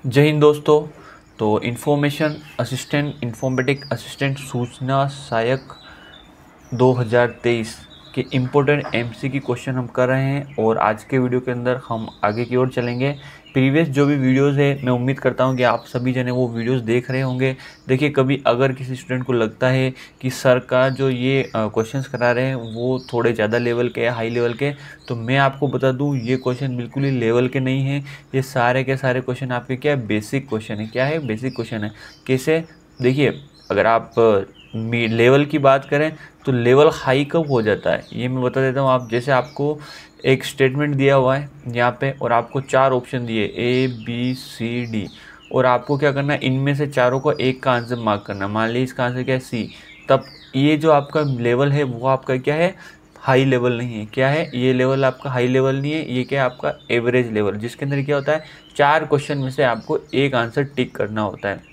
जय हिंद दोस्तों। तो इन्फॉर्मेशन असिस्टेंट इन्फॉर्मेटिक असिस्टेंट सूचना सहायक 2023 के इम्पोर्टेंट एमसीक्यू क्वेश्चन हम कर रहे हैं और आज के वीडियो के अंदर हम आगे की ओर चलेंगे। प्रीवियस जो भी वीडियोस है मैं उम्मीद करता हूं कि आप सभी जने वो वीडियोस देख रहे होंगे। देखिए, कभी अगर किसी स्टूडेंट को लगता है कि सर का जो ये क्वेश्चंस करा रहे हैं वो थोड़े ज़्यादा लेवल के हाई लेवल के, तो मैं आपको बता दूं ये क्वेश्चन बिल्कुल ही लेवल के नहीं है। ये सारे के सारे क्वेश्चन आपके क्या है, बेसिक क्वेश्चन है। क्या है, बेसिक क्वेश्चन है। कैसे? देखिए, अगर आप लेवल की बात करें तो लेवल हाई कब हो जाता है ये मैं बता देता हूँ। आप जैसे आपको एक स्टेटमेंट दिया हुआ है यहाँ पे और आपको 4 ऑप्शन दिए ABCD, और आपको क्या करना है, इनमें से चारों को एक का आंसर मार्क करना। मान लीजिए इसका आंसर क्या है, C। तब ये जो आपका लेवल है वो आपका क्या है, हाई लेवल नहीं है। क्या है, ये लेवल आपका हाई लेवल नहीं है, ये क्या है आपका एवरेज लेवल, जिसके अंदर क्या होता है 4 क्वेश्चन में से आपको एक आंसर टिक करना होता है।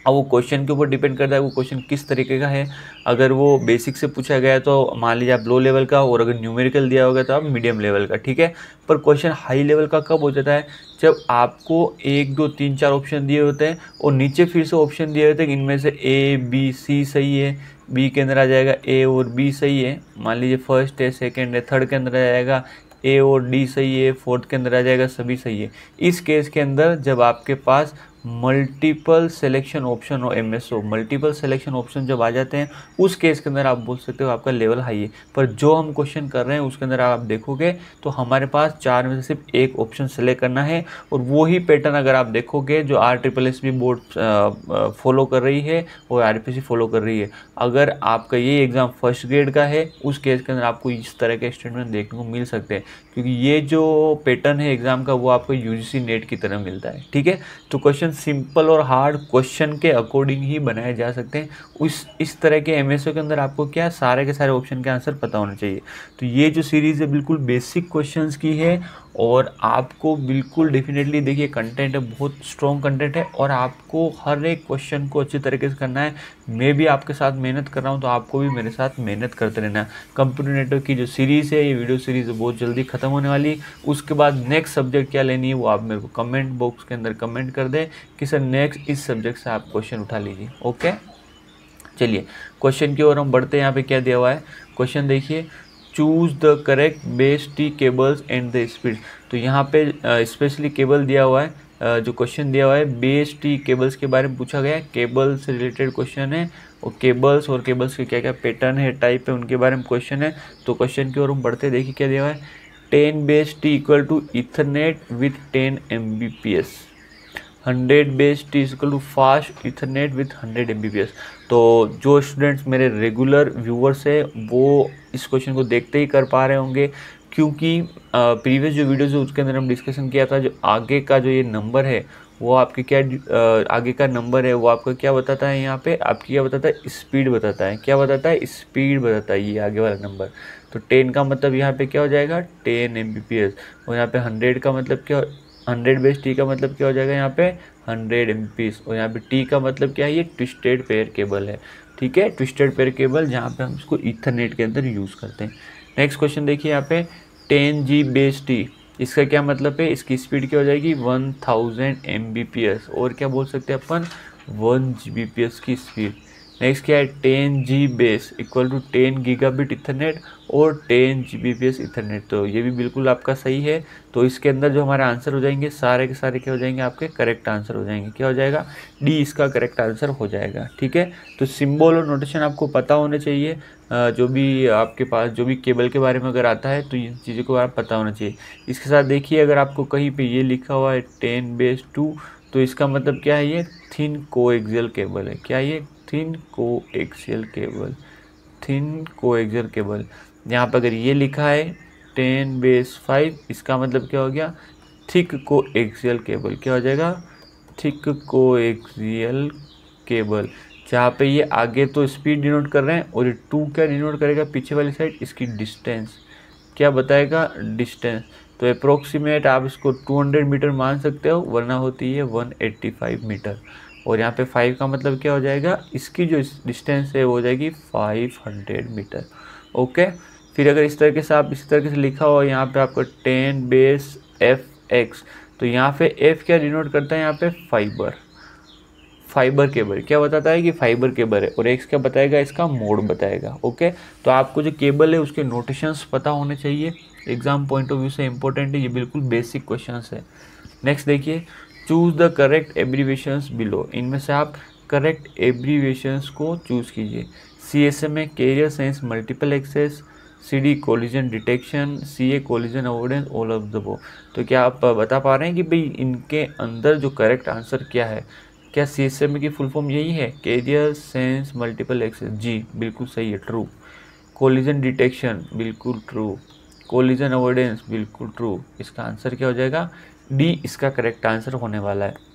अब वो क्वेश्चन के ऊपर डिपेंड करता है वो क्वेश्चन किस तरीके का है। अगर वो बेसिक से पूछा गया है तो मान लीजिए आप लो लेवल का, और अगर न्यूमेरिकल दिया होगा तो आप मीडियम लेवल का, ठीक है। पर क्वेश्चन हाई लेवल का कब हो जाता है, जब आपको 1 2 3 4 ऑप्शन दिए होते हैं और नीचे फिर से ऑप्शन दिए होते हैं इनमें से A B C सही है, बी के अंदर आ जाएगा A और B सही है। मान लीजिए फर्स्ट है, सेकेंड है, थर्ड के अंदर आ जाएगा A और D सही है, फोर्थ के अंदर आ जाएगा सभी सही है। इस केस के अंदर जब आपके पास मल्टीपल सिलेक्शन ऑप्शन और MSO मल्टीपल सिलेक्शन ऑप्शन जब आ जाते हैं, उस केस के अंदर आप बोल सकते हो आपका लेवल हाई है। पर जो हम क्वेश्चन कर रहे हैं उसके अंदर आप देखोगे तो हमारे पास 4 में से सिर्फ एक ऑप्शन सेलेक्ट करना है, और वो ही पैटर्न अगर आप देखोगे जो RSSB भी बोर्ड फॉलो कर रही है और RPC फॉलो कर रही है। अगर आपका ये एग्ज़ाम फर्स्ट ग्रेड का है उस केस के अंदर आपको इस तरह के स्टेटमेंट देखने को मिल सकते हैं, क्योंकि ये जो पैटर्न है एग्ज़ाम का वो आपको UGC नेट की तरह मिलता है, ठीक है। तो क्वेश्चन सिंपल और हार्ड क्वेश्चन के अकॉर्डिंग ही बनाए जा सकते हैं। इस तरह के MSO के अंदर आपको क्या सारे के सारे ऑप्शन के आंसर पता होना चाहिए। तो ये जो सीरीज़ है बिल्कुल बेसिक क्वेश्चंस की है, और आपको बिल्कुल डेफिनेटली देखिए कंटेंट है, बहुत स्ट्रॉन्ग कंटेंट है, और आपको हर एक क्वेश्चन को अच्छी तरीके से करना है। मैं भी आपके साथ मेहनत कर रहा हूँ तो आपको भी मेरे साथ मेहनत करते रहना है। कंप्यूटर नेटवर्क की जो सीरीज़ है, ये वीडियो सीरीज़ बहुत जल्दी ख़त्म होने वाली। उसके बाद नेक्स्ट सब्जेक्ट क्या लेनी है वो आप मेरे को कमेंट बॉक्स के अंदर कमेंट कर दें कि सर नेक्स्ट इस सब्जेक्ट से आप क्वेश्चन उठा लीजिए। ओके, चलिए क्वेश्चन की ओर हम बढ़ते हैं। यहाँ पे क्या दिया हुआ है क्वेश्चन देखिए, choose the correct base T cables and the speed. तो यहाँ पे स्पेशली केबल दिया हुआ है। जो क्वेश्चन दिया हुआ है बेस टी केबल्स के बारे में पूछा गया है, केबल से रिलेटेड क्वेश्चन है, और केबल्स के क्या क्या पैटर्न है, टाइप है, उनके बारे में क्वेश्चन है। तो क्वेश्चन की ओर हम बढ़ते, देखिए क्या दिया हुआ है, 10 base T equal to ethernet with 10 Mbps, 100 base T equal to fast ethernet with 100 Mbps। तो जो स्टूडेंट्स मेरे रेगुलर व्यूअर्स है वो इस क्वेश्चन को देखते ही कर पा रहे होंगे, क्योंकि प्रीवियस जो वीडियोज़ है उसके अंदर हम डिस्कशन किया था जो आगे का जो ये नंबर है वो आपके क्या आगे का नंबर है वो आपका क्या बताता है, यहाँ पे आपकी क्या बताता है, स्पीड बताता है। क्या बताता है, स्पीड बताता है ये आगे वाला नंबर। तो 10 का मतलब यहाँ पे क्या हो जाएगा, 10 Mbps, और यहाँ पे 100 का मतलब क्या, 100 बेस टी का मतलब क्या हो जाएगा यहाँ पे 100 Mbps, और यहाँ पे टी का मतलब क्या है, ये ट्विस्टेड पेयर केबल है, ठीक है। ट्विस्टेड पेयर केबल जहाँ पे हम इसको ईथरनेट के अंदर यूज़ करते हैं। नेक्स्ट क्वेश्चन देखिए यहाँ पे 10G बेस टी, इसका क्या मतलब है, इसकी स्पीड क्या हो जाएगी 1000 Mbps, और क्या बोल सकते हैं अपन 1 Gbps की स्पीड। नेक्स्ट क्या है 10G base equal to 10 gigabit ethernet और 10 Gbps इथरनेट। तो ये भी बिल्कुल आपका सही है। तो इसके अंदर जो हमारे आंसर हो जाएंगे सारे के सारे क्या हो जाएंगे, आपके करेक्ट आंसर हो जाएंगे। क्या हो जाएगा, डी इसका करेक्ट आंसर हो जाएगा, ठीक है। तो सिंबल और नोटेशन आपको पता होने चाहिए। जो भी आपके पास जो भी केबल के बारे में अगर आता है तो इन चीज़ों को आप पता होना चाहिए। इसके साथ देखिए अगर आपको कहीं पे ये लिखा हुआ है 10/2, तो इसका मतलब क्या है, ये थिन कोएक्सियल केबल है। क्या ये thin coaxial cable, thin coaxial cable. यहाँ पर अगर ये लिखा है 10/5, इसका मतलब क्या हो गया, थिक कोएक्सियल केबल। क्या हो जाएगा, थिक कोएक्सियल केबल। जहाँ पे ये आगे तो स्पीड डिनोट कर रहे हैं और ये 2 क्या डिनोट करेगा पीछे वाली साइड, इसकी डिस्टेंस क्या बताएगा, डिस्टेंस। तो अप्रोक्सीमेट आप इसको 200 मीटर मान सकते हो, वरना होती है 185 मीटर। और यहाँ पे 5 का मतलब क्या हो जाएगा, इसकी जो डिस्टेंस है वो हो जाएगी 500 मीटर। ओके, फिर अगर इस तरीके से आप इसी तरीके से लिखा हो यहाँ पे आपका 10/fx, तो यहाँ पे एफ क्या डिनोट करता है, यहाँ पे फाइबर, फाइबर केबल क्या बताता है कि फाइबर केबल है, और एक्स क्या बताएगा, इसका मोड बताएगा। ओके, तो आपको जो केबल है उसके नोटेशंस पता होने चाहिए, एग्जाम पॉइंट ऑफ व्यू से इंपॉर्टेंट है, ये बिल्कुल बेसिक क्वेश्चंस है। नेक्स्ट देखिए, choose the correct abbreviations below, इनमें से आप करेक्ट एब्रीविएशंस को चूज कीजिए। CSMA carrier sense multiple access, CD collision detection, CA collision avoidance, all of the above. तो क्या आप बता पा रहे हैं कि भाई इनके अंदर जो करेक्ट आंसर क्या है? क्या CSMA की फुल फॉर्म यही है, कैरियर सेंस मल्टीपल एक्सेस? जी बिल्कुल सही है, ट्रू। कोलिजन डिटेक्शन बिल्कुल ट्रू, कोलिजन अवॉइडेंस बिल्कुल ट्रू। इसका आंसर क्या हो जाएगा, डी इसका करेक्ट आंसर होने वाला है।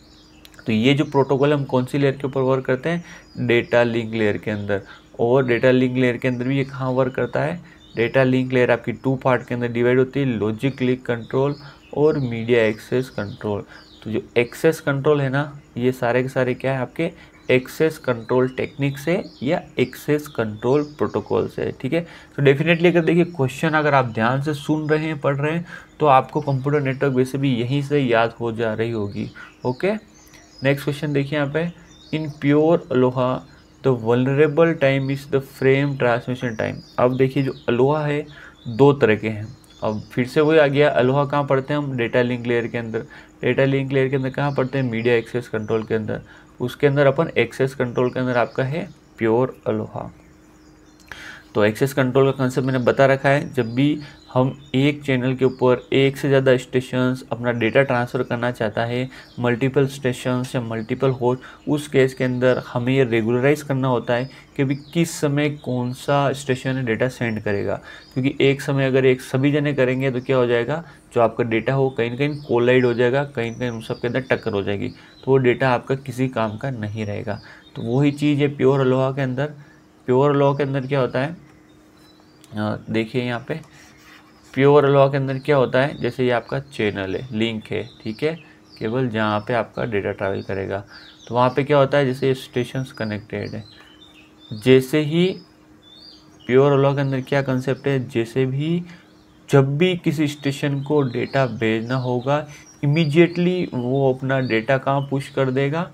तो ये जो प्रोटोकॉल हम कौन सी लेयर के ऊपर वर्क करते हैं, डेटा लिंक लेयर के अंदर। और डेटा लिंक लेयर के अंदर भी ये कहाँ वर्क करता है, डेटा लिंक लेयर आपकी 2 पार्ट के अंदर डिवाइड होती है, लॉजिक लिंक कंट्रोल और मीडिया एक्सेस कंट्रोल। तो जो एक्सेस कंट्रोल है ना, ये सारे के सारे क्या है आपके एक्सेस कंट्रोल टेक्निक से या एक्सेस कंट्रोल प्रोटोकॉल से, ठीक है। तो डेफिनेटली अगर देखिए क्वेश्चन अगर आप ध्यान से सुन रहे हैं, पढ़ रहे हैं, तो आपको कंप्यूटर नेटवर्क वैसे भी यहीं से याद हो जा रही होगी। ओके, नेक्स्ट क्वेश्चन देखिए यहाँ पे, in pure Aloha the vulnerable time is the frame transmission time. अब देखिए जो अलोहा है 2 तरह के हैं। अब फिर से वही आ गया, अलोहा कहाँ पढ़ते हैं हम, डेटा लिंक लेयर के अंदर। डेटा लिंक लेयर के अंदर कहाँ पढ़ते हैं, मीडिया एक्सेस कंट्रोल के अंदर। उसके अंदर अपन एक्सेस कंट्रोल के अंदर आपका है प्योर अलोहा। तो एक्सेस कंट्रोल का कंसेप्ट मैंने बता रखा है, जब भी हम एक चैनल के ऊपर एक से ज़्यादा स्टेशंस अपना डेटा ट्रांसफ़र करना चाहता है, मल्टीपल स्टेशंस या मल्टीपल होस्ट, उस केस के अंदर हमें ये रेगुलराइज करना होता है कि भी किस समय कौन सा स्टेशन डेटा सेंड करेगा। क्योंकि एक समय अगर एक सभी जने करेंगे तो क्या हो जाएगा, जो आपका डेटा हो कहीं ना कहीं कोलाइड हो जाएगा, कहीं ना कहीं उन सब के अंदर टक्कर हो जाएगी, तो वो डेटा आपका किसी काम का नहीं रहेगा। तो वही चीज़ है प्योर अलोहा के अंदर। प्योर अलोहा के अंदर क्या होता है, देखिए यहाँ पे प्योर अलोहा के अंदर क्या होता है, जैसे ये आपका चैनल है, लिंक है, ठीक है, केवल जहाँ पे आपका डेटा ट्रैवल करेगा, तो वहाँ पे क्या होता है, जैसे स्टेशंस कनेक्टेड है, जैसे ही प्योर अलोहा के अंदर क्या कंसेप्ट है, जैसे भी जब भी किसी स्टेशन को डेटा भेजना होगा, इमीडिएटली वो अपना डेटा कहाँ पुश कर देगा,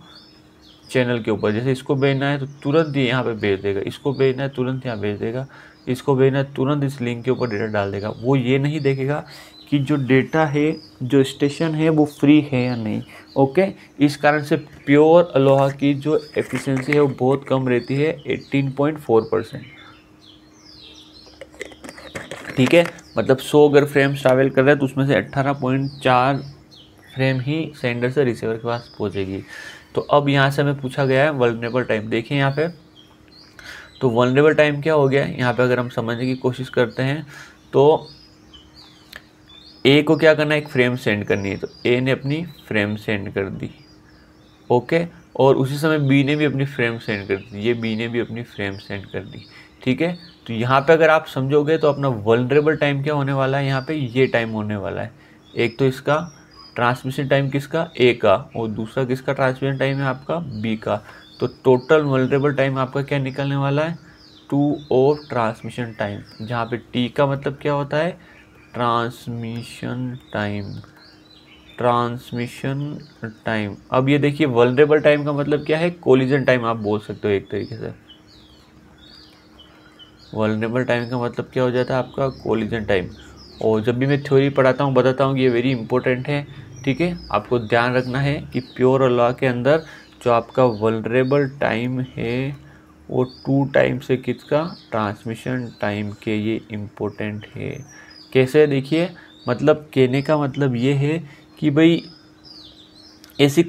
चैनल के ऊपर। जैसे इसको भेजना है तो तुरंत ही यहाँ पे भेज देगा, इसको भेजना है तुरंत यहाँ भेज देगा, इसको भेजना है तुरंत इस लिंक के ऊपर डेटा डाल देगा। वो ये नहीं देखेगा कि जो डेटा है, जो स्टेशन है वो फ्री है या नहीं। ओके, इस कारण से प्योर अलोहा की जो एफिशिएंसी है वो बहुत कम रहती है, 18.4%। ठीक है, मतलब 100 अगर फ्रेम्स ट्रैवल कर रहे हैं तो उसमें से 18.4 फ्रेम ही सेंडर से रिसीवर के पास पहुंचेगी। तो अब यहाँ से हमें पूछा गया है वल्नरेबल टाइम। देखिए यहाँ पे, तो वल्नरेबल टाइम क्या हो गया यहाँ पे, अगर हम समझने की कोशिश करते हैं तो ए को क्या करना है, एक फ्रेम सेंड करनी है, तो ए ने अपनी फ्रेम सेंड कर दी। ओके, और उसी समय बी ने भी अपनी फ्रेम सेंड कर दी, ये बी ने भी अपनी फ्रेम सेंड कर दी। ठीक है, तो यहाँ पे अगर आप समझोगे तो अपना वल्नरेबल टाइम क्या होने वाला है, यहाँ पे ये टाइम होने वाला है। एक तो इसका ट्रांसमिशन टाइम किसका, ए का, और दूसरा किसका ट्रांसमिशन टाइम है आपका, बी का। तो टोटल वल्नरेबल टाइम आपका क्या निकलने वाला है, 2 ऑफ ट्रांसमिशन टाइम, जहाँ पे टी का मतलब क्या होता है, ट्रांसमिशन टाइम, ट्रांसमिशन टाइम। अब ये देखिए वल्नरेबल टाइम का मतलब क्या है, कोलिजन टाइम आप बोल सकते हो एक तरीके से। वल्नरेबल टाइम का मतलब क्या हो जाता है आपका, कोलिजन टाइम। और जब भी मैं थ्योरी पढ़ाता हूँ बताता हूँ कि ये वेरी इंपॉर्टेंट है। ठीक है, आपको ध्यान रखना है कि प्योर अल्लाह के अंदर जो आपका वल्नरेबल टाइम है वो 2 टाइम से किसका, ट्रांसमिशन टाइम के, ये इम्पोर्टेंट है। कैसे, देखिए मतलब कहने का मतलब ये है कि भाई ऐसा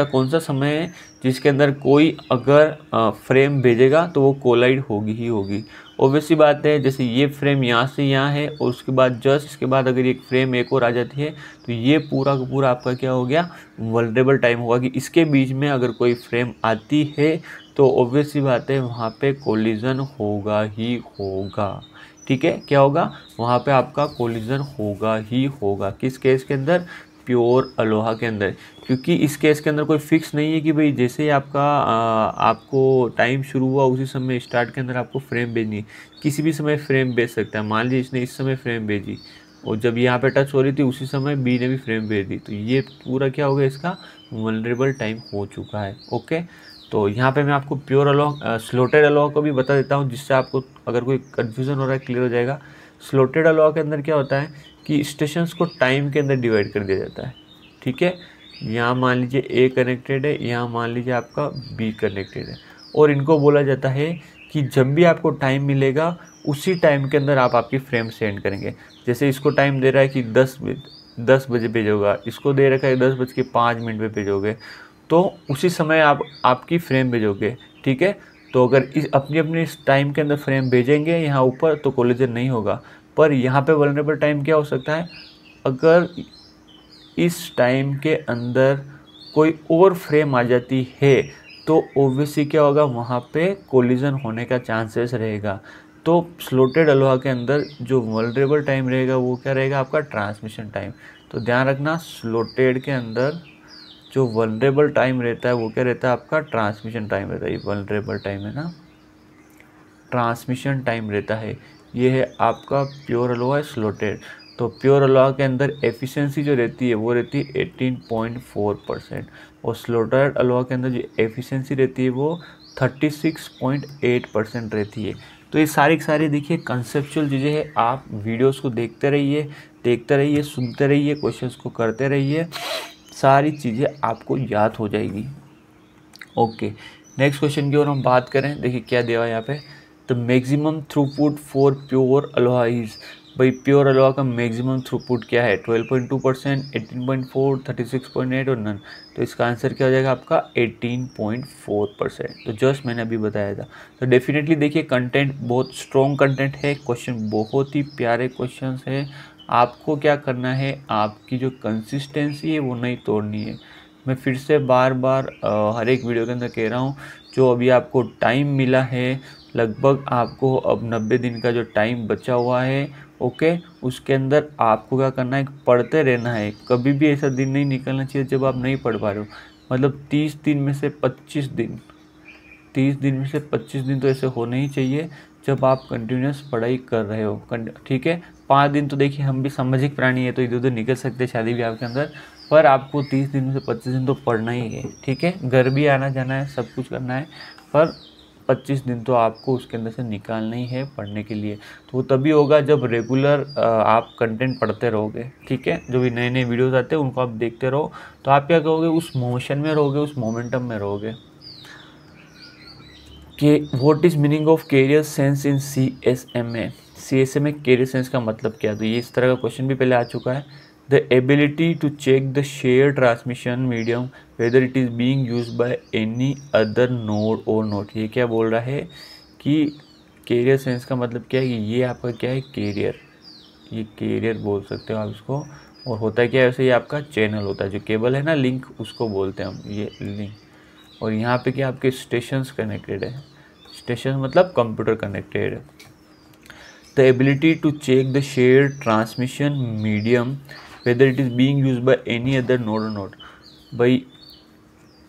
कौन सा समय है जिसके अंदर कोई अगर फ्रेम भेजेगा तो वो कोलाइड होगी ही होगी। ऑब्वियसली बात है, जैसे ये फ्रेम यहाँ से यहाँ है और उसके बाद जस्ट इसके बाद अगर एक फ्रेम एक और आ जाती है तो ये पूरा का पूरा आपका क्या हो गया, वल्नरेबल टाइम होगा कि इसके बीच में अगर कोई फ्रेम आती है तो ऑब्वियसली बात है वहाँ पे कोलिजन होगा ही होगा। ठीक है, क्या होगा, वहाँ पे आपका कोलिजन होगा ही होगा। किस केस के अंदर, प्योर अलोहा के अंदर। क्योंकि इस केस के अंदर कोई फिक्स नहीं है कि भाई जैसे ही आपको टाइम शुरू हुआ उसी समय स्टार्ट के अंदर आपको फ्रेम भेजनी है, किसी भी समय फ्रेम भेज सकता है। मान लीजिए इसने इस समय फ्रेम भेजी, और जब यहाँ पे टच हो रही थी उसी समय बी ने भी फ्रेम भेज दी, तो ये पूरा क्या हो गया, इसका वल्नरेबल टाइम हो चुका है। ओके, तो यहाँ पे मैं आपको प्योर अलाउ स्लॉटेड अलाउ को भी बता देता हूँ, जिससे आपको अगर कोई कन्फ्यूज़न हो रहा है क्लियर हो जाएगा। स्लॉटेड अलाउ के अंदर क्या होता है कि स्टेशंस को टाइम के अंदर डिवाइड कर दिया जाता है। ठीक है, यहाँ मान लीजिए ए कनेक्टेड है, यहाँ मान लीजिए आपका बी कनेक्टेड है, और इनको बोला जाता है कि जब भी आपको टाइम मिलेगा उसी टाइम के अंदर आप आपकी फ्रेम सेंड करेंगे। जैसे इसको टाइम दे रहा है कि 10 बजे भेजोगा, इसको दे रखा है 10:05 पे भेजोगे, तो उसी समय आप आपकी फ्रेम भेजोगे। ठीक है, तो अगर इस अपनी अपनी टाइम के अंदर फ्रेम भेजेंगे यहाँ ऊपर तो कोलिजन नहीं होगा। पर यहाँ पे वल्नरेबल टाइम क्या हो सकता है, अगर इस टाइम के अंदर कोई और फ्रेम आ जाती है तो ऑब्वियसली क्या होगा, वहाँ पे कोलिजन होने का चांसेस रहेगा। तो स्लॉटेड अलोहा के अंदर जो वल्नरेबल टाइम रहेगा वो क्या रहेगा, आपका ट्रांसमिशन टाइम। तो ध्यान रखना, स्लॉटेड के अंदर जो वल्नरेबल टाइम रहता है वो क्या रहता है, आपका ट्रांसमिशन टाइम रहता है। ये वल्नरेबल टाइम है ना, ट्रांसमिशन टाइम रहता है। ये है आपका प्योर अलोहा स्लॉटेड। तो प्योर अलोहा के अंदर एफिशिएंसी जो रहती है वो रहती है 18.4%, और स्लॉटेड अलोहा के अंदर जो एफिशिएंसी रहती है वो 36.8% रहती है। तो ये सारी देखिए कंसेप्चुअल चीज़ें हैं। आप वीडियोस को देखते रहिए, सुनते रहिए, क्वेश्चंस को करते रहिए, सारी चीज़ें आपको याद हो जाएगी। ओके, नेक्स्ट क्वेश्चन की ओर हम बात करें। देखिए क्या दिया हुआ है यहाँ पे, the maximum throughput for pure Aloha is. भाई प्योर अलोहा का मैक्सिमम थ्रूपुट क्या है, 12.2%, 18.4, 36.8 और नन। तो इसका आंसर क्या हो जाएगा आपका 18.4%। तो जस्ट मैंने अभी बताया था। तो डेफिनेटली देखिए कंटेंट बहुत स्ट्रॉन्ग कंटेंट है, क्वेश्चन बहुत ही प्यारे क्वेश्चन है। आपको क्या करना है, आपकी जो कंसिस्टेंसी है वो नहीं तोड़नी है। मैं फिर से बार बार हर एक वीडियो के अंदर कह रहा हूँ, जो अभी आपको टाइम मिला है, लगभग आपको अब 90 दिन का जो टाइम बचा हुआ है, ओके, उसके अंदर आपको क्या करना है, पढ़ते रहना है। कभी भी ऐसा दिन नहीं निकलना चाहिए जब आप नहीं पढ़ पा रहे हो। मतलब 30 दिन में से 25 दिन, 30 दिन में से 25 दिन तो ऐसे होने ही चाहिए जब आप कंटिन्यूस पढ़ाई कर रहे हो। ठीक है, 5 दिन तो देखिए हम भी सामाजिक प्राणी है, तो इधर उधर निकल सकते हैं शादी ब्याह के अंदर, पर आपको 30 दिन में से 25 दिन तो पढ़ना ही है। ठीक है, घर भी आना जाना है, सब कुछ करना है, पर 25 दिन तो आपको उसके अंदर से निकालना ही है पढ़ने के लिए। तो वो तभी होगा जब रेगुलर आप कंटेंट पढ़ते रहोगे। ठीक है, जो भी नए नए वीडियोस आते हैं उनको आप देखते रहो, तो आप क्या करोगे, उस मोशन में रहोगे, उस मोमेंटम में रहोगे। कि what is meaning of carrier sense in CSMA। CSMA carrier sense का मतलब क्या है, तो ये इस तरह का क्वेश्चन भी पहले आ चुका है। The ability to check the share transmission medium whether it is being used by any other node और नोट। ये क्या बोल रहा है कि कैरियर सेंस का मतलब क्या है, ये आपका क्या है, कैरियर, ये कैरियर बोल सकते हो आप इसको। और होता है क्या है, वैसे ये आपका चैनल होता है, जो केबल है ना, लिंक, उसको बोलते हैं हम, ये लिंक। और यहाँ पे क्या आपके स्टेशंस कनेक्टेड है, स्टेशन मतलब कंप्यूटर कनेक्टेड है। The ability to check the share transmission medium whether it is being used by any other node और नोड। भाई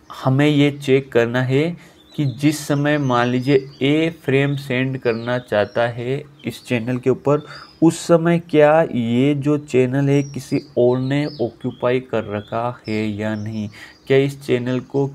हमें ये चेक करना है कि जिस समय मान लीजिए ए फ्रेम सेंड करना चाहता है इस चैनल के ऊपर, उस समय क्या ये जो चैनल है किसी और ने ऑक्यूपाई कर रखा है या नहीं, क्या इस चैनल को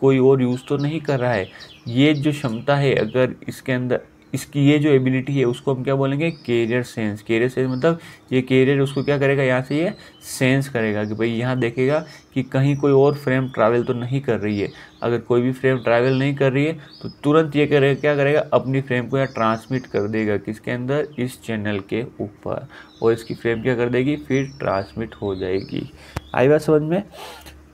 कोई और यूज़ तो नहीं कर रहा है। ये जो क्षमता है, अगर इसके अंदर इसकी ये जो एबिलिटी है उसको हम क्या बोलेंगे, कैरियर सेंस। कैरियर सेंस मतलब ये कैरियर उसको क्या करेगा, यहाँ से ये सेंस करेगा कि भाई यहाँ देखेगा कि कहीं कोई और फ्रेम ट्रैवल तो नहीं कर रही है। अगर कोई भी फ्रेम ट्रैवल नहीं कर रही है तो तुरंत ये करेगा, क्या करेगा, अपनी फ्रेम को यहाँ ट्रांसमिट कर देगा किसके अंदर, इस चैनल के ऊपर, और इसकी फ्रेम क्या कर देगी, फिर ट्रांसमिट हो जाएगी। आई बात समझ में।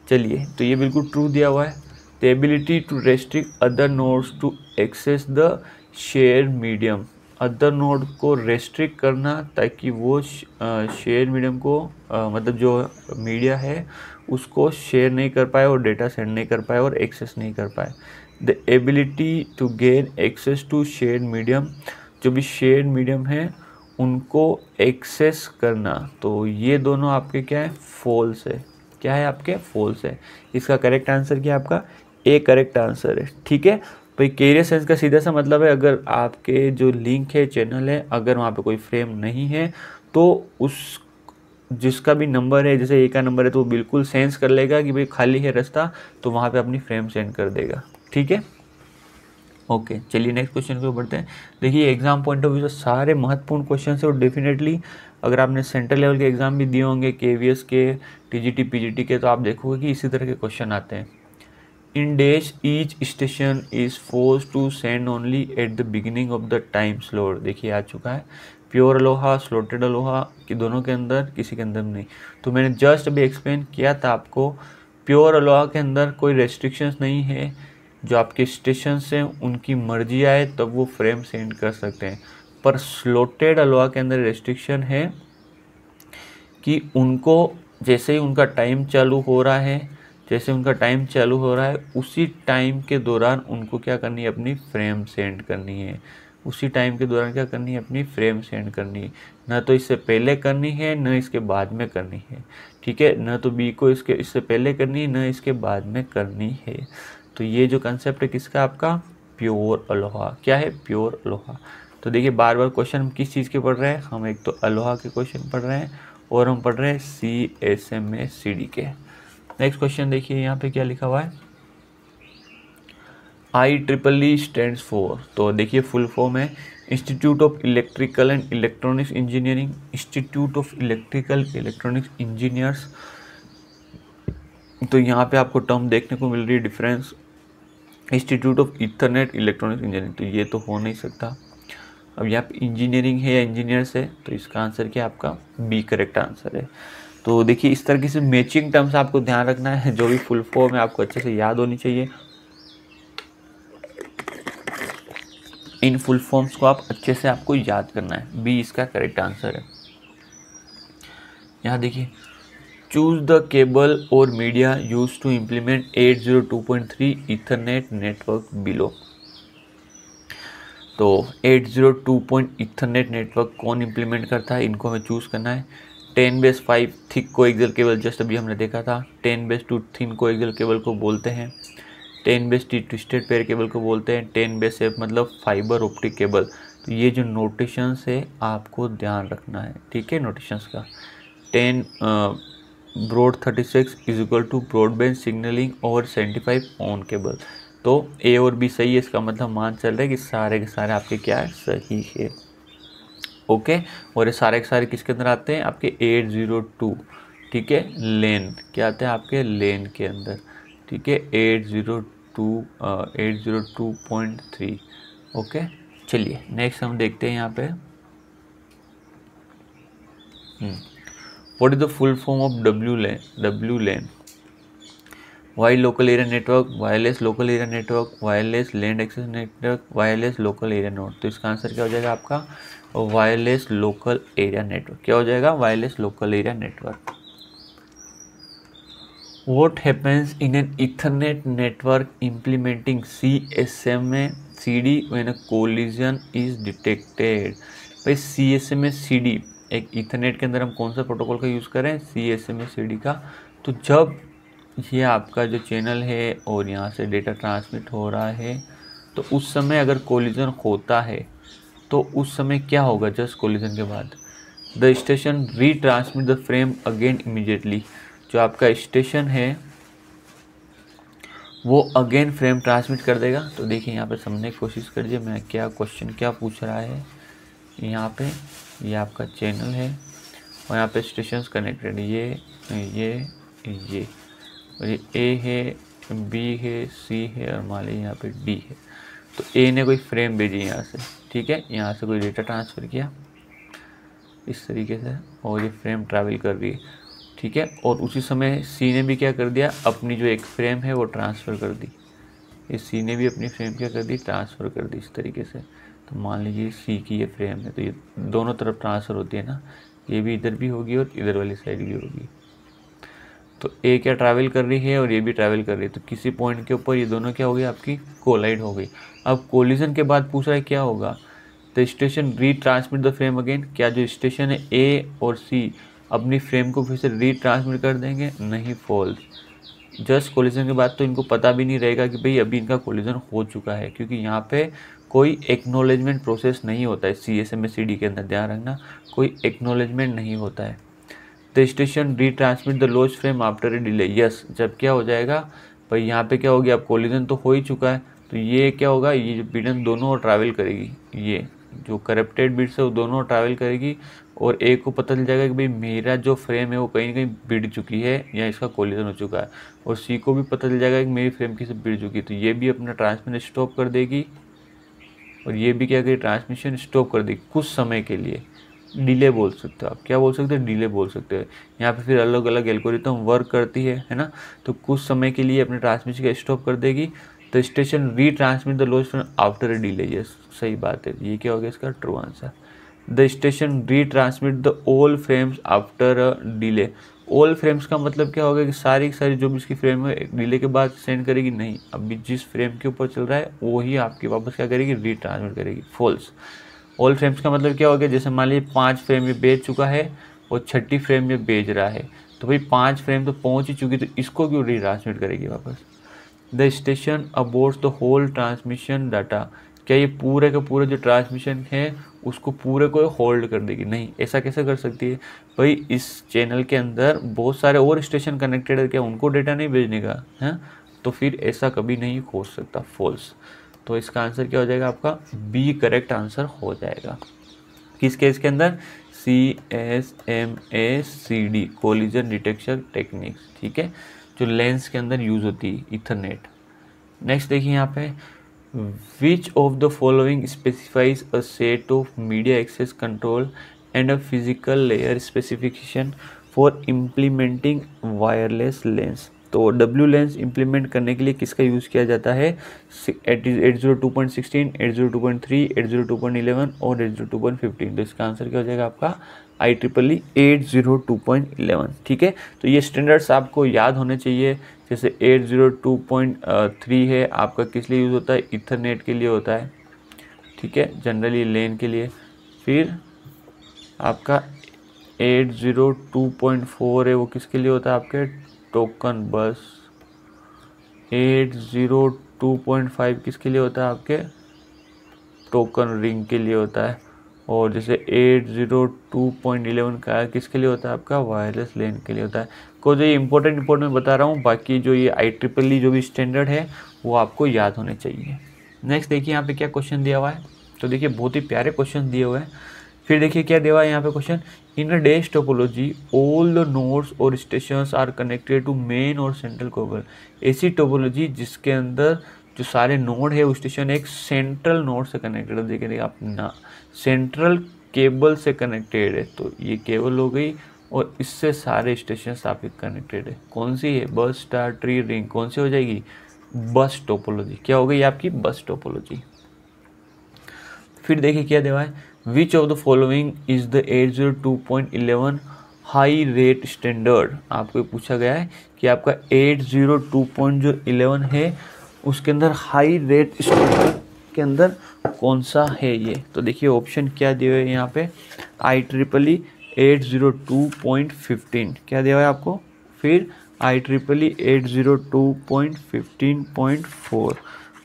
चलिए, तो ये बिल्कुल ट्रू दिया हुआ है। The ability to restrict other nodes to access the share medium. Other node को रेस्ट्रिक्ट करना ताकि वो शेयर मीडियम को मतलब जो मीडिया है उसको शेयर नहीं कर पाए और डेटा सेंड नहीं कर पाए और एक्सेस नहीं कर पाए। The ability to gain access to share medium, जो भी शेयर मीडियम है उनको एक्सेस करना। तो ये दोनों आपके क्या है, फॉल्स है। क्या है आपके, फॉल्स है। इसका करेक्ट आंसर क्या है आपका, ए करेक्ट आंसर है। ठीक है भाई, कैरियर सेंस का सीधा सा मतलब है, अगर आपके जो लिंक है, चैनल है, अगर वहाँ पे कोई फ्रेम नहीं है तो उस जिसका भी नंबर है, जैसे ए का नंबर है, तो वो बिल्कुल सेंस कर लेगा कि भाई खाली है रास्ता, तो वहाँ पे अपनी फ्रेम सेंड कर देगा। ठीक है, ओके चलिए नेक्स्ट क्वेश्चन को बढ़ते हैं। देखिए एग्जाम पॉइंट ऑफ व्यू से सारे महत्वपूर्ण क्वेश्चन है, और डेफिनेटली अगर आपने सेंट्रल लेवल के एग्जाम भी दिए होंगे, केवीएस के, टीजीटी, पीजीटी के, तो आप देखोगे कि इसी तरह के क्वेश्चन आते हैं। In dash each station is force to send only at the beginning of the time slot. देखिए आ चुका है, प्योर अलोहा, स्लॉटेड अलोहा कि दोनों के अंदर, किसी के अंदर नहीं। तो मैंने जस्ट अभी एक्सप्लेन किया था आपको, प्योर अलोहा के अंदर कोई रेस्ट्रिक्शंस नहीं है, जो आपके स्टेशन से उनकी मर्जी आए तब वो फ्रेम सेंड कर सकते हैं। पर स्लॉटेड अलोहा के अंदर रेस्ट्रिक्शन है कि उनको जैसे ही उनका टाइम चालू हो रहा है, उसी टाइम के दौरान उनको क्या करनी है, अपनी फ्रेम सेंड करनी है। उसी टाइम के दौरान क्या करनी है, अपनी फ्रेम सेंड करनी है। ना तो इससे पहले करनी है, न इसके बाद में करनी है। ठीक है, न तो बी को इससे पहले करनी है, न इसके बाद में करनी है। तो ये जो कंसेप्ट है किसका, आपका प्योर अलोहा। क्या है, प्योर अलोहा। तो देखिए बार बार क्वेश्चन हम किस चीज़ के पढ़ रहे हैं, हम एक तो अलोहा के क्वेश्चन पढ़ रहे हैं, और हम पढ़ रहे हैं CSMA-CD के। नेक्स्ट क्वेश्चन देखिए यहाँ पे क्या लिखा हुआ है, IEEE स्टैंड्स फॉर। तो देखिए फुल फॉर्म है institute of electrical and electronics engineering, institute of electrical electronics engineers. तो यहाँ पे आपको टर्म देखने को मिल रही है difference, institute of Ethernet electronics engineering, तो ये तो हो नहीं सकता। अब यहाँ पे इंजीनियरिंग है या इंजीनियर्स है, तो इसका आंसर क्या आपका बी करेक्ट आंसर है। तो देखिए इस तरह की से मैचिंग टर्म्स आपको ध्यान रखना है, जो भी फुल फॉर्म है आपको अच्छे से याद होनी चाहिए। इन फुल फॉर्म्स को आप अच्छे से आपको याद करना है, बी इसका करेक्ट आंसर है। यहाँ देखिए, चूज द केबल और media use to implement 802.3 ethernet network below. तो 802. ईथरनेट नेटवर्क कौन इम्प्लीमेंट करता है, इनको हमें चूज़ करना है। 10/5 थिक कोएक्सियल केबल, जस्ट अभी हमने देखा था। 10/2 थिन कोएक्सियल केबल को बोलते हैं। 10/3 ट्विस्टेड पेयर केबल को बोलते हैं। 10/8 मतलब फाइबर ऑप्टिक केबल। तो ये जो नोटेशंस है आपको ध्यान रखना है, ठीक है, नोटेशंस का। 10 broad 36 is equal to broadband signalling over 75 ohm cable. तो ए और बी सही है, इसका मतलब मान चल रहा है कि सारे के सारे आपके क्या है, सही है। ओके, और ये सारे के सारे किसके अंदर आते हैं, आपके 802, ठीक है, लेन क्या आते हैं आपके लेन के अंदर, ठीक है, 802.3। ओके चलिए नेक्स्ट हम देखते हैं यहाँ पे, what is the full form of W LAN. Wide local area network, wireless local area network, wireless land access network, wireless local area node. तो इसका आंसर क्या हो जाएगा आपका, वायरलेस लोकल एरिया नेटवर्क। क्या हो जाएगा, wireless local area network. What happens in an Ethernet network implementing CSMA-CD when a collision is detected? भाई CSMA-CD एक ईथरनेट के अंदर हम कौन सा प्रोटोकॉल का यूज़ करें, CSMA-CD का। तो जब ये आपका जो चैनल है और यहाँ से डेटा ट्रांसमिट हो रहा है, तो उस समय अगर कोलिजन होता है तो उस समय क्या होगा, जस्ट कोलिजन के बाद the station retransmit the frame again immediately. जो आपका स्टेशन है वो अगेन फ्रेम ट्रांसमिट कर देगा। तो देखिए यहाँ पे समझने की कोशिश करिए, मैं क्या क्वेश्चन क्या पूछ रहा है। यहाँ पे ये आपका चैनल है और यहाँ पे स्टेशंस कनेक्टेड, ये और ये ए है, बी है, सी है और मान लीजिए यहाँ पे डी है। तो ए ने कोई फ्रेम भेजी यहाँ से, ठीक है, यहाँ से कोई डेटा ट्रांसफ़र किया इस तरीके से और ये फ्रेम ट्रैवल कर रही है, ठीक है। और उसी समय सी ने भी क्या कर दिया, अपनी जो एक फ्रेम है वो ट्रांसफ़र कर दी। ये सी ने भी अपनी फ्रेम क्या कर दी, ट्रांसफ़र कर दी इस तरीके से। तो मान लीजिए सी की ये फ्रेम है, तो ये दोनों तरफ ट्रांसफ़र होती है ना, ये भी इधर भी होगी और इधर वाली साइड भी होगी। तो ए क्या ट्रैवल कर रही है और ये भी ट्रैवल कर रही है, तो किसी पॉइंट के ऊपर ये दोनों क्या हो गई, आपकी कोलाइड हो गई। अब कोलिजन के बाद पूछ रहा है क्या होगा, the station retransmit the frame again. क्या जो स्टेशन है ए और सी अपनी फ्रेम को फिर से रीट्रांसमिट कर देंगे, नहीं, फॉल्स। जस्ट कोलिजन के बाद तो इनको पता भी नहीं रहेगा कि भाई अभी इनका कोलिजन हो चुका है, क्योंकि यहाँ पे कोई एक्नॉलेजमेंट प्रोसेस नहीं होता है CSMA/CD के अंदर, ध्यान रखना कोई एक्नॉलेजमेंट नहीं होता है। The station retransmit the lost frame after a delay, yes, जब क्या हो जाएगा भाई यहाँ पे क्या हो गया, अब कोलिजन तो हो ही चुका है, तो ये क्या होगा, ये जो बिटन दोनों ट्रैवल करेगी, ये जो करप्टेड बिट्स है वो दोनों ट्रैवल करेगी और एक को पता चल जाएगा कि भाई मेरा जो फ्रेम है वो कहीं ना कहीं बिड़ चुकी है या इसका कोलिजन हो चुका है, और सी को भी पता चल जाएगा कि मेरी फ्रेम किसी बिड़ चुकी है, तो ये भी अपना ट्रांसमिशन स्टॉप कर देगी और ये भी क्या करेगी, ट्रांसमिशन स्टॉप कर देगी कुछ समय के लिए। डिले बोल सकते हो आप, क्या बोल सकते हो, डिले बोल सकते हो। यहाँ पे फिर अलग अलग एल्गोरिथम वर्क करती है ना, तो कुछ समय के लिए अपने ट्रांसमिशन का स्टॉप कर देगी। तो station retransmit the lost frame after a delay, yes सही बात है, ये क्या हो गया इसका true answer. The station retransmit the all frames after a delay, all frames का मतलब क्या होगा कि सारी जो भी इसकी फ्रेम है डिले के बाद सेंड करेगी, नहीं, अभी जिस फ्रेम के ऊपर चल रहा है वो ही आपकी वापस क्या करेगी, रीट्रांसमिट करेगी, फॉल्स। ऑल फ्रेम्स का मतलब क्या हो गया, जैसे मान लीजिए 5 फ्रेम में बेच चुका है और 6ठी फ्रेम में बेच रहा है, तो भाई 5 फ्रेम तो पहुंच ही चुकी, तो इसको क्यों रीट्रांसमिट करेगी वापस। The station aborts the whole transmission data, क्या ये पूरे का पूरा जो ट्रांसमिशन है उसको पूरे को होल्ड कर देगी, नहीं, ऐसा कैसे कर सकती है भाई, इस चैनल के अंदर बहुत सारे और स्टेशन कनेक्टेड है, क्या उनको डेटा नहीं भेजने का है, तो फिर ऐसा कभी नहीं हो सकता, फॉल्स। तो इसका आंसर क्या हो जाएगा आपका, बी करेक्ट आंसर हो जाएगा। किस केस के अंदर, CSMA/CD कोलिजन डिटेक्शन टेक्निक्स, ठीक है, जो लेंस के अंदर यूज होती है, इथरनेट। नेक्स्ट देखिए यहाँ पे, which of the following specifies a set of media access control and a physical layer specification for implementing wireless LANs. तो डब्ल्यू लेंस इम्प्लीमेंट करने के लिए किसका यूज़ किया जाता है, 802.16, 802.3, 802.11 और 802.15। तो इसका आंसर क्या हो जाएगा आपका, IEEE 802.11, ठीक है। तो ये स्टैंडर्ड्स आपको याद होने चाहिए, जैसे 802.3 है आपका किस लिए यूज़ होता है, इथरनेट के लिए होता है, ठीक है, जनरली लेन के लिए। फिर आपका 802.4 है वो किसके लिए होता है, आपके टोकन बस। 802.5 किसके लिए होता है, आपके टोकन रिंग के लिए होता है। और जैसे 802.11 का किसके लिए होता है, आपका वायरलेस लेन के लिए होता है। को जो ये इंपॉर्टेंट मैं बता रहा हूँ, बाकी जो ये IEEE जो भी स्टैंडर्ड है वो आपको याद होने चाहिए। नेक्स्ट देखिए यहाँ पे क्या क्वेश्चन दिया हुआ है, तो देखिए बहुत ही प्यारे क्वेश्चन दिए हुए हैं। फिर देखिए क्या दिया हुआ है यहाँ पे question, in a dash topology all the nodes और stations are connected to main और सेंट्रल केबल। ऐसी टोपोलॉजी जिसके अंदर जो सारे नोड है वो स्टेशन एक सेंट्रल नोड से कनेक्टेड है, देखिए अपना सेंट्रल केबल से कनेक्टेड है, तो ये केबल हो गई और इससे सारे स्टेशन आपके कनेक्टेड है। कौन सी है, बस, स्टार, ट्री, रिंग, कौन सी हो जाएगी, बस टोपोलॉजी। क्या हो गई आपकी, बस टोपोलॉजी। फिर देखिए क्या दिया है, विच of the following is the 802.11 high rate standard. आपको पूछा गया है कि आपका 802.11 है उसके अंदर हाई रेट स्टैंडर्ड के अंदर कौन सा है ये। तो देखिए ऑप्शन क्या दिए हुए हैं यहाँ पे, IEEE 802.15 क्या दिया हुआ है आपको, फिर IEEE 802.15.4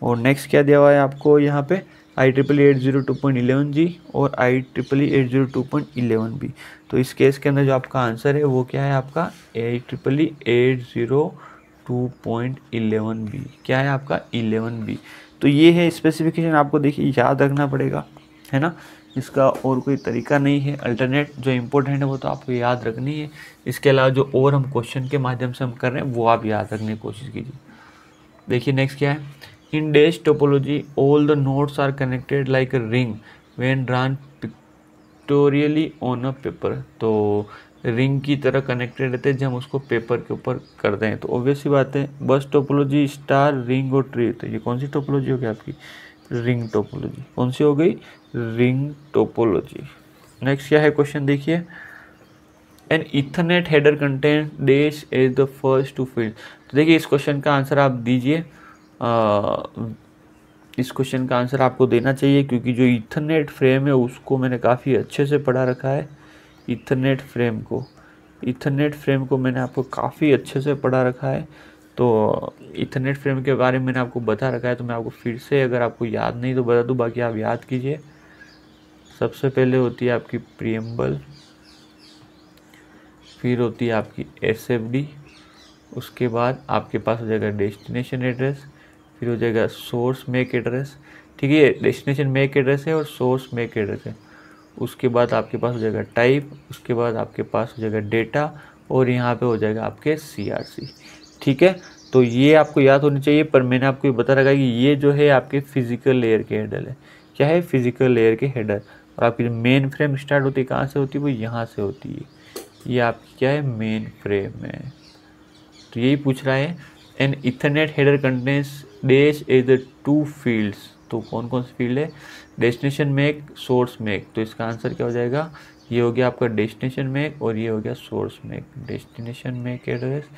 और नेक्स्ट क्या दिया हुआ है आपको यहाँ पे, IEEE 802.11G और IEEE 802.11B। तो इस केस के अंदर जो आपका आंसर है वो क्या है आपका, IEEE 802.11B, क्या है आपका 11B। तो ये है स्पेसिफिकेशन, आपको देखिए याद रखना पड़ेगा, है ना, इसका और कोई तरीका नहीं है। अल्टरनेट जो इम्पोर्टेंट है वो तो आपको याद रखनी है, इसके अलावा जो और हम क्वेश्चन के माध्यम से हम कर रहे हैं वो आप याद रखने की कोशिश कीजिए। देखिए नेक्स्ट क्या है, in dash topology all the nodes are connected like a ring when drawn pictorially on a paper. तो रिंग की तरह कनेक्टेड रहते हैं जब हम उसको पेपर के ऊपर करते हैं, तो ऑब्वियस सी बात है बस टोपोलॉजी, स्टार, रिंग और ट्री, तो ये कौन सी टोपोलॉजी होगी आपकी, रिंग टोपोलॉजी। कौन सी हो गई, रिंग टोपोलॉजी। नेक्स्ट क्या है क्वेश्चन देखिए, an ethernet header content dash is the first two field. तो देखिए इस क्वेश्चन का आंसर आप दीजिए, इस क्वेश्चन का आंसर आपको देना चाहिए क्योंकि जो इथरनेट फ्रेम है उसको मैंने काफ़ी अच्छे से पढ़ा रखा है। इथरनेट फ्रेम को मैंने आपको काफ़ी अच्छे से पढ़ा रखा है, तो इथरनेट फ्रेम के बारे में मैंने आपको बता रखा है, तो मैं आपको फिर से अगर आपको याद नहीं तो बता दूं, बाकी आप याद कीजिए। सबसे पहले होती है आपकी प्रीएम्बल, फिर होती है आपकी एसएफडी, उसके बाद आपके पास हो जाएगा डेस्टिनेशन एड्रेस, फिर हो जाएगा सोर्स मैक एड्रेस। ठीक है, डेस्टिनेशन मैक एड्रेस है और सोर्स मैक एड्रेस है। उसके बाद आपके पास हो जाएगा टाइप, उसके बाद आपके पास हो जाएगा डेटा, और यहाँ पे हो जाएगा आपके CRC। ठीक है, तो ये आपको याद होनी चाहिए। पर मैंने आपको ये बता रखा है कि ये जो है आपके फिजिकल लेयर के हेडर है। क्या है? फिजिकल लेयर के हेडर। और आपकी जो मेन फ्रेम स्टार्ट होती है कहाँ से होती है? वो यहाँ से होती है। ये आपकी क्या है? मेन फ्रेम है। तो यही पूछ रहा है, an ethernet header contains dash as the 2 fields. तो कौन कौन सी फील्ड है? Destination MAC, source MAC. तो इसका आंसर क्या हो जाएगा? ये हो गया आपका डेस्टिनेशन मैक और ये हो गया source MAC. Destination MAC address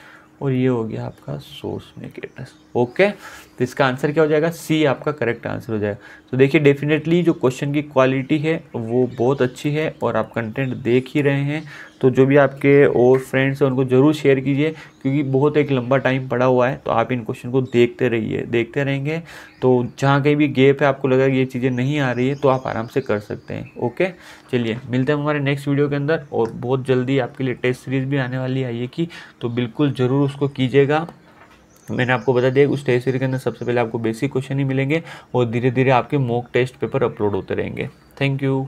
और ये हो गया आपका सोर्स मैक एड्रेस। ओके, तो इसका आंसर क्या हो जाएगा? C आपका करेक्ट आंसर हो जाएगा। तो देखिए, डेफिनेटली जो क्वेश्चन की क्वालिटी है वो बहुत अच्छी है और आप कंटेंट देख ही रहे हैं। तो जो भी आपके और फ्रेंड्स हैं उनको ज़रूर शेयर कीजिए, क्योंकि बहुत एक लंबा टाइम पड़ा हुआ है। तो आप इन क्वेश्चन को देखते रहिए, देखते रहेंगे तो जहाँ कहीं भी गैप है, आपको लगा कि ये चीज़ें नहीं आ रही है, तो आप आराम से कर सकते हैं। ओके, चलिए मिलते हैं हमारे नेक्स्ट वीडियो के अंदर। और बहुत जल्दी आपके लिए टेस्ट सीरीज़ भी आने वाली है की, तो बिल्कुल ज़रूर उसको कीजिएगा। मैंने आपको बता दिया उस टेस्ट सीरीज के अंदर सबसे पहले आपको बेसिक क्वेश्चन ही मिलेंगे और धीरे धीरे आपके मॉक टेस्ट पेपर अपलोड होते रहेंगे। Thank you.